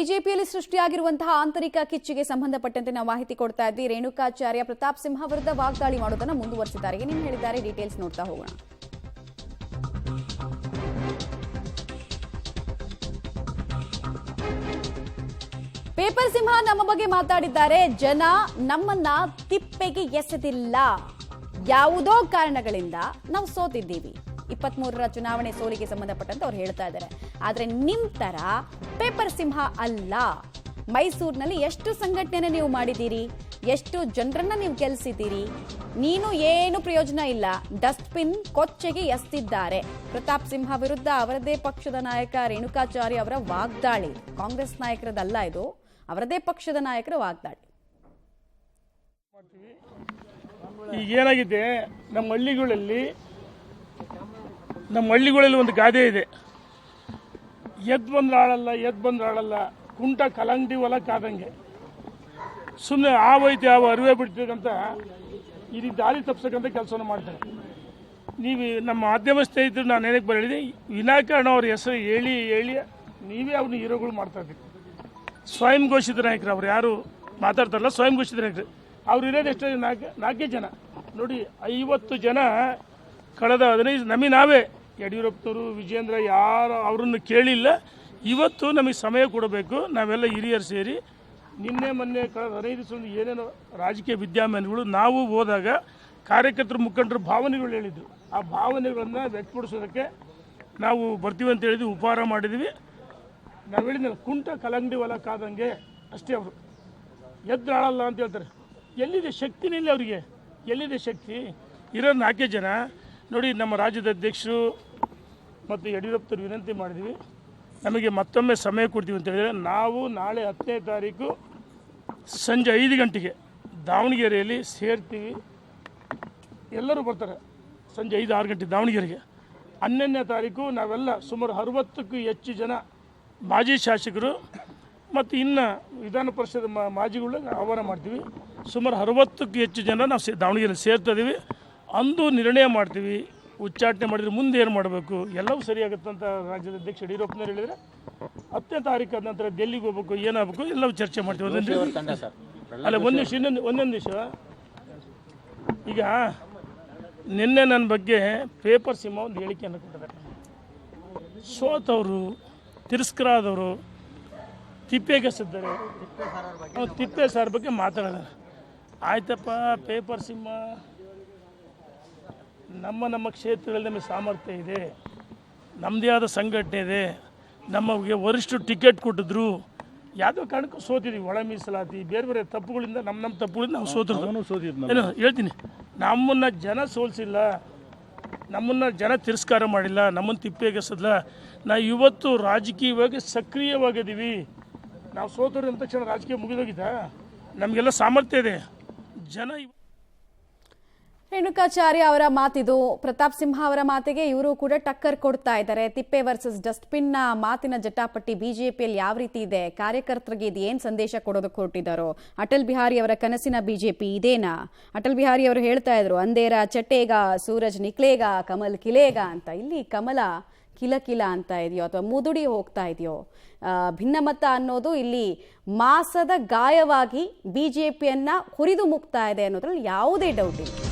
ಬಿಜೆಪಿಯಲ್ಲಿ ಸೃಷ್ಟಿಯಾಗಿರುವಂತಹ ಆಂತರಿಕ ಕಿಚ್ಚಿಗೆ ಸಂಬಂಧಪಟ್ಟಂತೆ ನಾವು ಮಾಹಿತಿ ಕೊಡ್ತಾ ಇದ್ವಿ. ರೇಣುಕಾಚಾರ್ಯ ಪ್ರತಾಪ್ ಸಿಂಹ ವಿರುದ್ಧ ವಾಗ್ದಾಳಿ ಮಾಡೋದನ್ನ ಮುಂದುವರಿಸಿದ್ದಾರೆ. ಏನೇನು ಹೇಳಿದ್ದಾರೆ ಡೀಟೇಲ್ಸ್ ನೋಡ್ತಾ ಹೋಗೋಣ. ಪೇಪರ್ ಸಿಂಹ ನಮ್ಮ ಬಗ್ಗೆ ಮಾತಾಡಿದ್ದಾರೆ. ಜನ ನಮ್ಮನ್ನ ತಿಪ್ಪೆಗೆ ಎಸೆದಿಲ್ಲ, ಯಾವುದೋ ಕಾರಣಗಳಿಂದ ನಾವು ಸೋತಿದ್ದೀವಿ. 23ರ ಚುನಾವಣೆ ಸೋಲಿಗೆ ಸಂಬಂಧಪಟ್ಟಂತೆ ಅವ್ರು ಹೇಳ್ತಾ ಇದ್ದಾರೆ. ಆದ್ರೆ ನಿಮ್ ತರ ಪೇಪರ್ ಸಿಂಹ ಅಲ್ಲ. ಮೈಸೂರಿನಲ್ಲಿ ಎಷ್ಟು ಸಂಘಟನೆ ನೀವು ಮಾಡಿದ್ದೀರಿ, ಎಷ್ಟು ಜನರನ್ನ ನೀವು ಗೆಲ್ಲಿಸಿದ್ದೀರಿ, ನೀನು ಏನು ಪ್ರಯೋಜನ ಇಲ್ಲ. ಡಸ್ಟ್ಬಿನ್ ಕೊಚ್ಚೆಗೆ ಎಸ್ತಿದ್ದಾರೆ. ಪ್ರತಾಪ್ ಸಿಂಹ ವಿರುದ್ಧ ಅವರದೇ ಪಕ್ಷದ ನಾಯಕ ರೇಣುಕಾಚಾರ್ಯ ಅವರ ವಾಗ್ದಾಳಿ. ಕಾಂಗ್ರೆಸ್ ನಾಯಕರದಲ್ಲ ಇದು, ಅವರದೇ ಪಕ್ಷದ ನಾಯಕರ ವಾಗ್ದಾಳಿ. ಈಗ ಏನಾಗಿದೆ, ನಮ್ಮ ಹಳ್ಳಿಗಳಲ್ಲಿ ಒಂದು ಗಾದೆ ಇದೆ, ಎದ್ದು ಬಂದ್ರೆ ಆಳಲ್ಲ, ಕುಂಟ ಕಲಂಗಡಿ ಹೊಲ ಕಾದಂಗೆ. ಸುಮ್ಮನೆ ಆವೈತೆ ಅರಿವೆ ಬಿಡ್ತಕ್ಕಂಥ ಈ ದಾರಿ ತಪ್ಪಿಸಕ್ಕಂಥ ಕೆಲಸವನ್ನು ಮಾಡ್ತಾರೆ. ನೀವು ನಮ್ಮ ಮಾಧ್ಯಮ ಸ್ನೇಹಿತರು ನಾನು ಏನಕ್ಕೆ ಬರಲಿದೆ, ವಿನಾಕಾರಣ ಅವ್ರ ಹೆಸರು ಹೇಳಿ ನೀವೇ ಅವ್ರನ್ನ ಹೀರೋಗಳು ಮಾಡ್ತಾ ಇದ್ದೀರಿ. ಸ್ವಯಂ ಘೋಷಿತ ನಾಯಕರು ಅವ್ರು, ಯಾರು ಮಾತಾಡ್ತಾರಲ್ಲ ಸ್ವಯಂ ಘೋಷಿತ ನಾಯಕರು. ಅವ್ರು ಇರೋದು ಎಷ್ಟೋ ನಾಲ್ಕೇ ಜನ ನೋಡಿ. 50 ಜನ ಕಳೆದ 15 ನಮಗೆ ನಾವೇ ಯಡಿಯೂರಪ್ಪನವರು, ವಿಜೇಂದ್ರ ಯಾರು ಅವರನ್ನು ಕೇಳಿಲ್ಲ. ಇವತ್ತು ನಮಗೆ ಸಮಯ ಕೊಡಬೇಕು. ನಾವೆಲ್ಲ ಹಿರಿಯರು ಸೇರಿ ಮೊನ್ನೆ ಕಳೆದ 15 ದಿವಸದಿಂದ ಏನೇನೋ ರಾಜಕೀಯ ವಿದ್ಯಮಾನಗಳು ನಾವು ಹೋದಾಗ ಕಾರ್ಯಕರ್ತರು ಮುಖಂಡರು ಭಾವನೆಗಳು ಹೇಳಿದ್ರು. ಆ ಭಾವನೆಗಳನ್ನು ವ್ಯಕ್ತಪಡಿಸೋದಕ್ಕೆ ನಾವು ಬರ್ತೀವಿ ಅಂತ ಹೇಳಿದ್ವಿ, ಉಪಹಾರ ಮಾಡಿದ್ವಿ. ನಾವು ಹೇಳಿದ್ನಲ್ಲ, ಕುಂಟ ಕಲಂಗಡಿ ಹೊಲ ಕಾದಂಗೆ ಅಷ್ಟೇ. ಅವರು ಎದ್ದು ಆಳಲ್ಲ ಅಂತ ಹೇಳ್ತಾರೆ. ಎಲ್ಲಿದೆ ಶಕ್ತಿನಿಲ್ಲ ಅವರಿಗೆ, ಎಲ್ಲಿದೆ ಶಕ್ತಿ? ಇರೋ 4 ಜನ ನೋಡಿ. ನಮ್ಮ ರಾಜ್ಯದ ಅಧ್ಯಕ್ಷರು ಮತ್ತು ಯಡಿಯೂರಪ್ಪರು ವಿನಂತಿ ಮಾಡಿದ್ವಿ, ನಮಗೆ ಮತ್ತೊಮ್ಮೆ ಸಮಯ ಕೊಡ್ತೀವಿ ಅಂತ ಹೇಳಿದರೆ, ನಾವು ನಾಳೆ 10ನೇ ತಾರೀಕು ಸಂಜೆ 5 ಗಂಟೆಗೆ ದಾವಣಗೆರೆಯಲ್ಲಿ ಸೇರ್ತೀವಿ. ಎಲ್ಲರೂ ಬರ್ತಾರೆ ಸಂಜೆ 5-6 ಗಂಟೆ ದಾವಣಗೆರೆಗೆ. 11ನೇ ತಾರೀಕು ನಾವೆಲ್ಲ ಸುಮಾರು 60ಕ್ಕೂ ಹೆಚ್ಚು ಜನ ಮಾಜಿ ಶಾಸಕರು ಮತ್ತು ಇನ್ನು ವಿಧಾನ ಪರಿಷತ್ ಮಾಜಿಗಳು ಆಹ್ವಾನ ಮಾಡ್ತೀವಿ. ಸುಮಾರು 60ಕ್ಕೂ ಹೆಚ್ಚು ಜನ ನಾವು ದಾವಣಗೆರೆಯಲ್ಲಿ ಸೇರ್ತಾ ಇದ್ದೀವಿ. ಅಂದು ನಿರ್ಣಯ ಮಾಡ್ತೀವಿ, ಉಚ್ಚಾಟನೆ ಮಾಡಿದರೆ ಮುಂದೆ ಏನು ಮಾಡಬೇಕು, ಎಲ್ಲವೂ ಸರಿಯಾಗುತ್ತಂತ ರಾಜ್ಯದ ಅಧ್ಯಕ್ಷ ಯಡಿಯೂರಪ್ಪನವ್ರು ಹೇಳಿದರೆ 10ನೇ ತಾರೀಕು ಆದ ನಂತರ ಡೆಲ್ಲಿಗೆ ಹೋಗ್ಬೇಕು, ಏನಾಗಬೇಕು ಎಲ್ಲವೂ ಚರ್ಚೆ ಮಾಡ್ತೀವಿ. ಅಲ್ಲ, ಒಂದೊಂದು ವಿಷಯ. ಈಗ ನಿನ್ನೆ ನನ್ನ ಬಗ್ಗೆ ಪೇಪರ್ ಸಿಂಹ ಒಂದು ಹೇಳಿಕೆಯನ್ನು ಕೊಟ್ಟಿದ್ದಾರೆ. ಸೋತವರು, ತಿರಸ್ಕಾರ ಆದವರು, ತಿಪ್ಪೆಗೆಸಿದ್ದಾರೆ, ತಿಪ್ಪೆ ಸಾರ್ ಬಗ್ಗೆ ಮಾತಾಡಿದ್ದಾರೆ. ಆಯ್ತಪ್ಪ, ಪೇಪರ್ ಸಿಂಹ, ನಮ್ಮ ಕ್ಷೇತ್ರಗಳಲ್ಲಿ ನಮಗೆ ಸಾಮರ್ಥ್ಯ ಇದೆ, ನಮ್ಮದೇ ಆದ ಸಂಘಟನೆ ಇದೆ, ನಮಗೆ ವರಿಷ್ಠರು ಟಿಕೆಟ್ ಕೊಟ್ಟಿದ್ರು, ಯಾವುದೋ ಕಾರಣಕ್ಕೂ ಸೋತಿದ್ದೀವಿ. ಒಳ ಮೀಸಲಾತಿ, ಬೇರೆ ತಪ್ಪುಗಳಿಂದ ನಮ್ಮ ತಪ್ಪುಗಳಿಂದ ನಾವು ಸೋತಿದ್ರು. ಹೇಳ್ತೀನಿ, ನಮ್ಮನ್ನು ಜನ ಸೋಲಿಸಿಲ್ಲ, ನಮ್ಮನ್ನು ಜನ ತಿರಸ್ಕಾರ ಮಾಡಿಲ್ಲ, ನಮ್ಮನ್ನು ತಿಪ್ಪೆಗೆಸಲ್ಲ. ನಾವು ಇವತ್ತು ರಾಜಕೀಯವಾಗಿ ಸಕ್ರಿಯವಾಗಿದ್ದೀವಿ. ನಾವು ಸೋತರು ಅಂದ ತಕ್ಷಣ ರಾಜಕೀಯ ಮುಗಿದೋಗಿದ್ದ? ನಮಗೆಲ್ಲ ಸಾಮರ್ಥ್ಯ ಇದೆ. ಜನ ರೇಣುಕಾಚಾರ್ಯ ಅವರ ಮಾತಿದು. ಪ್ರತಾಪ್ ಸಿಂಹ ಅವರ ಮಾತಿಗೆ ಇವರು ಕೂಡ ಟಕ್ಕರ್ ಕೊಡ್ತಾ ಇದ್ದಾರೆ. ತಿಪ್ಪೆ ವರ್ಸಸ್ ಡಸ್ಟ್ಬಿನ್ನ ಮಾತಿನ ಜಟಾಪಟಿ ಬಿಜೆಪಿಯಲ್ಲಿ ಯಾವ ರೀತಿ ಇದೆ, ಕಾರ್ಯಕರ್ತರಿಗೆ ಇದು ಏನು ಸಂದೇಶ ಕೊಡೋದಕ್ಕೆ ಹೊರಟಿದ್ದಾರೋ? ಅಟಲ್ ಬಿಹಾರಿ ಅವರ ಕನಸಿನ ಬಿಜೆಪಿ ಇದೇನಾ? ಅಟಲ್ ಬಿಹಾರಿ ಅವರು ಹೇಳ್ತಾ ಇದ್ರು, ಅಂಧೇರ ಚಟೇಗ, ಸೂರಜ್ ನಿಕ್ಲೇಗ, ಕಮಲ್ ಕಿಲೇಗ ಅಂತ. ಇಲ್ಲಿ ಕಮಲ ಕಿಲ ಅಂತ ಇದೆಯೋ ಅಥವಾ ಮುದುಡಿ ಹೋಗ್ತಾ ಇದೆಯೋ? ಭಿನ್ನಮತ ಅನ್ನೋದು ಇಲ್ಲಿ ಮಾಸದ ಗಾಯವಾಗಿ ಬಿಜೆಪಿಯನ್ನ ಹುರಿದು ಮುಕ್ತಾ ಇದೆ ಅನ್ನೋದ್ರಲ್ಲಿ ಯಾವುದೇ ಡೌಟ್ ಇಲ್ಲ.